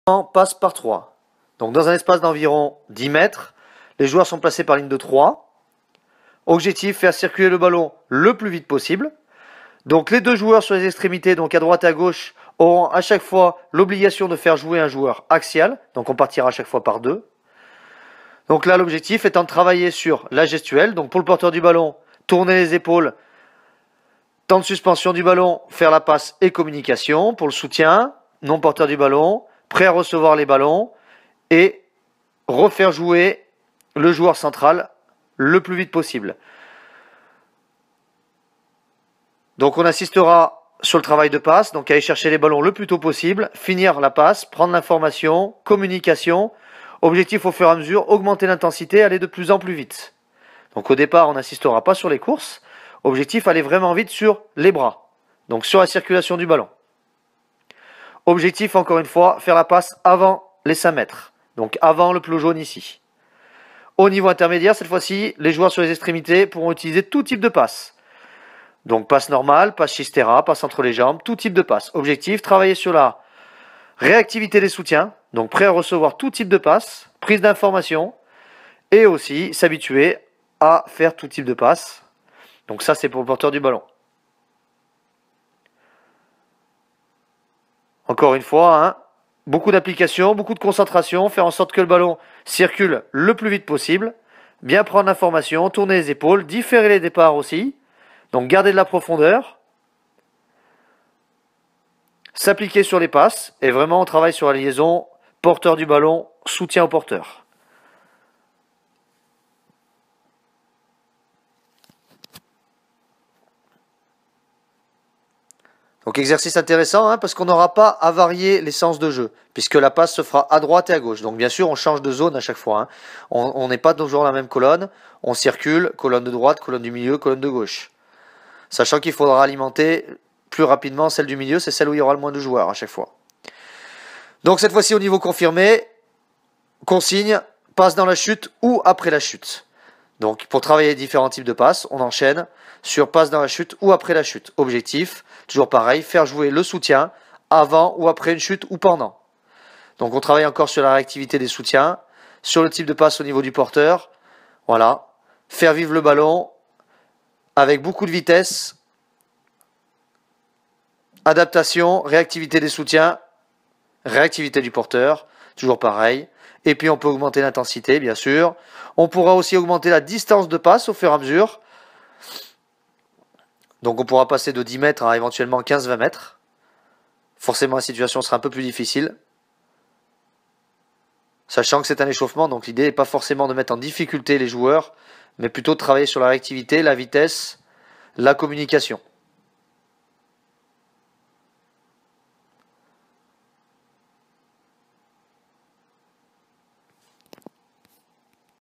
passe par 3. Donc dans un espace d'environ 10 mètres, les joueurs sont placés par ligne de 3. Objectif, faire circuler le ballon le plus vite possible. Donc les deux joueurs sur les extrémités, donc à droite et à gauche, auront à chaque fois l'obligation de faire jouer un joueur axial. Donc on partira à chaque fois par 2. Donc là l'objectif étant de travailler sur la gestuelle. Donc pour le porteur du ballon, tourner les épaules, temps de suspension du ballon, faire la passe et communication. Pour le soutien, non porteur du ballon, prêt à recevoir les ballons et refaire jouer le joueur central le plus vite possible. Donc on assistera sur le travail de passe, donc aller chercher les ballons le plus tôt possible, finir la passe, prendre l'information, communication. Objectif au fur et à mesure, augmenter l'intensité, aller de plus en plus vite. Donc au départ, on n'assistera pas sur les courses. Objectif, aller vraiment vite sur les bras, donc sur la circulation du ballon. Objectif, encore une fois, faire la passe avant les 5 mètres, donc avant le plot jaune ici. Au niveau intermédiaire, cette fois-ci, les joueurs sur les extrémités pourront utiliser tout type de passe. Donc passe normale, passe chistera, passe entre les jambes, tout type de passe. Objectif, travailler sur la réactivité des soutiens, donc prêt à recevoir tout type de passe, prise d'information, et aussi s'habituer à faire tout type de passe. Donc ça, c'est pour le porteur du ballon. Encore une fois, hein, beaucoup d'applications, beaucoup de concentration, faire en sorte que le ballon circule le plus vite possible, bien prendre l'information, tourner les épaules, différer les départs aussi, donc garder de la profondeur, s'appliquer sur les passes, et vraiment on travaille sur la liaison porteur du ballon, soutien au porteur. Donc exercice intéressant, hein, parce qu'on n'aura pas à varier les sens de jeu, puisque la passe se fera à droite et à gauche. Donc bien sûr, on change de zone à chaque fois. Hein. On n'est pas toujours la même colonne. On circule, colonne de droite, colonne du milieu, colonne de gauche. Sachant qu'il faudra alimenter plus rapidement celle du milieu, c'est celle où il y aura le moins de joueurs à chaque fois. Donc cette fois-ci au niveau confirmé, consigne, passe dans la chute ou après la chute. Donc pour travailler différents types de passes, on enchaîne sur passe dans la chute ou après la chute. Objectif, toujours pareil, faire jouer le soutien avant ou après une chute ou pendant. Donc on travaille encore sur la réactivité des soutiens, sur le type de passe au niveau du porteur. Voilà, faire vivre le ballon avec beaucoup de vitesse, adaptation, réactivité des soutiens, réactivité du porteur, toujours pareil. Et puis on peut augmenter l'intensité, bien sûr. On pourra aussi augmenter la distance de passe au fur et à mesure. Donc on pourra passer de 10 mètres à éventuellement 15-20 mètres. Forcément la situation sera un peu plus difficile. Sachant que c'est un échauffement, donc l'idée n'est pas forcément de mettre en difficulté les joueurs, mais plutôt de travailler sur la réactivité, la vitesse, la communication.